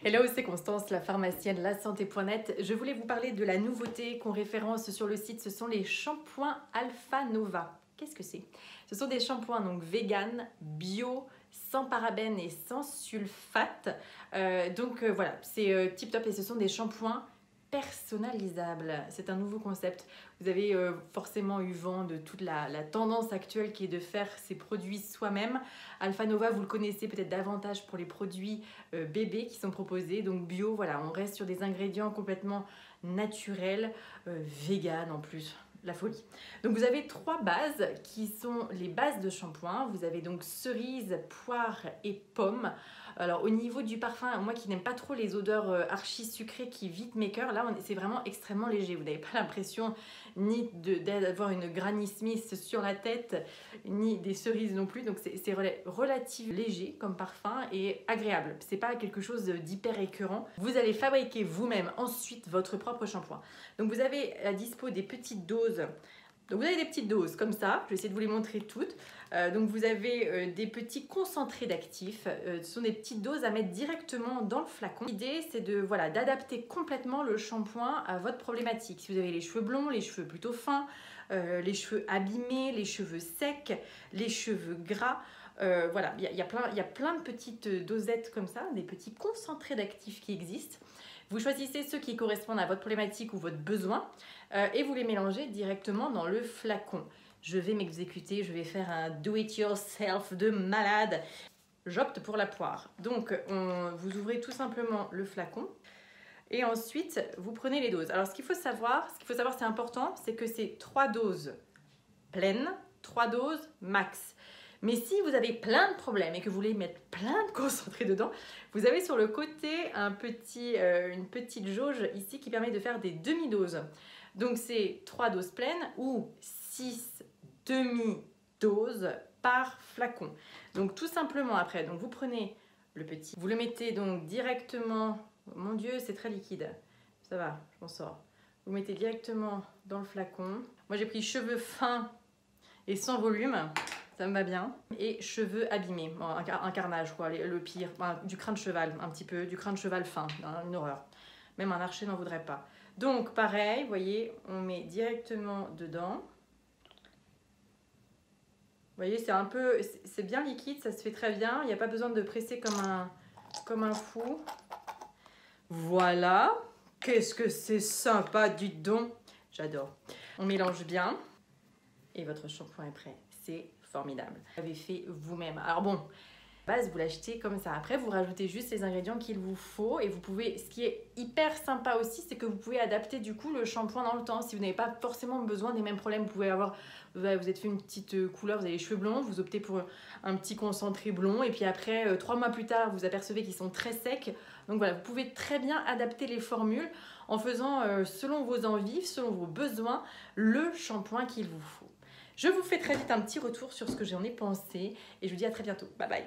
Hello, c'est Constance, la pharmacienne La Santé.net. Je voulais vous parler de la nouveauté qu'on référence sur le site. Ce sont les shampoings Alpha Nova. Qu'est-ce que c'est? Ce sont des shampoings donc vegan, bio, sans parabènes et sans sulfate. Voilà, c'est tip top et ce sont des shampoings personnalisables. C'est un nouveau concept. Vous avez forcément eu vent de toute la tendance actuelle qui est de faire ses produits soi-même. Alpha Nova, vous le connaissez peut-être davantage pour les produits bébés qui sont proposés. Donc bio, voilà, on reste sur des ingrédients complètement naturels, vegan en plus. La folie. Donc vous avez trois bases qui sont les bases de shampoing. Vous avez donc cerise, poire et pomme. Alors au niveau du parfum, moi qui n'aime pas trop les odeurs archi sucrées qui vident mes cœurs, là c'est vraiment extrêmement léger. Vous n'avez pas l'impression ni d'avoir une Granny Smith sur la tête, ni des cerises non plus. Donc c'est relativement léger comme parfum et agréable. C'est pas quelque chose d'hyper écœurant. Vous allez fabriquer vous-même ensuite votre propre shampoing. Donc vous avez à dispo des petites doses. Donc vous avez des petites doses comme ça, je vais essayer de vous les montrer toutes. Donc vous avez des petits concentrés d'actifs, ce sont des petites doses à mettre directement dans le flacon. L'idée c'est d'adapter complètement le shampoing à votre problématique. Si vous avez les cheveux blonds, les cheveux plutôt fins, les cheveux abîmés, les cheveux secs, les cheveux gras, voilà, il y a plein de petites dosettes comme ça, des petits concentrés d'actifs qui existent. Vous choisissez ceux qui correspondent à votre problématique ou votre besoin et vous les mélangez directement dans le flacon. Je vais m'exécuter, je vais faire un do-it-yourself de malade. J'opte pour la poire. Donc, vous ouvrez tout simplement le flacon et ensuite, vous prenez les doses. Alors, ce qu'il faut savoir, c'est important, c'est que c'est 3 doses pleines, 3 doses max. Mais si vous avez plein de problèmes et que vous voulez mettre plein de concentré dedans, vous avez sur le côté une petite jauge ici qui permet de faire des demi-doses. Donc c'est 3 doses pleines ou 6 demi-doses par flacon. Donc tout simplement après, donc vous prenez le petit, vous le mettez donc directement, mon Dieu c'est très liquide, ça va, je m'en sors. Vous le mettez directement dans le flacon. Moi j'ai pris cheveux fins et sans volume. Ça me va bien. Et cheveux abîmés, un carnage quoi, le pire. Enfin, du crin de cheval, un petit peu, du crin de cheval fin, une horreur. Même un archer n'en voudrait pas. Donc pareil, vous voyez, on met directement dedans. Vous voyez, c'est bien liquide, ça se fait très bien. Il n'y a pas besoin de presser comme un fou. Voilà. Qu'est-ce que c'est sympa, dites donc. J'adore. On mélange bien. Et votre shampoing est prêt. C'est formidable. Vous l'avez fait vous-même. Alors bon, base, vous l'achetez comme ça. Après, vous rajoutez juste les ingrédients qu'il vous faut et vous pouvez, ce qui est hyper sympa aussi, c'est que vous pouvez adapter du coup le shampoing dans le temps. Si vous n'avez pas forcément besoin des mêmes problèmes, vous pouvez avoir, vous êtes fait une petite couleur, vous avez les cheveux blonds, vous optez pour un petit concentré blond et puis après, 3 mois plus tard, vous apercevez qu'ils sont très secs. Donc voilà, vous pouvez très bien adapter les formules en faisant, selon vos envies, selon vos besoins, le shampoing qu'il vous faut. Je vous fais très vite un petit retour sur ce que j'en ai pensé et je vous dis à très bientôt. Bye bye.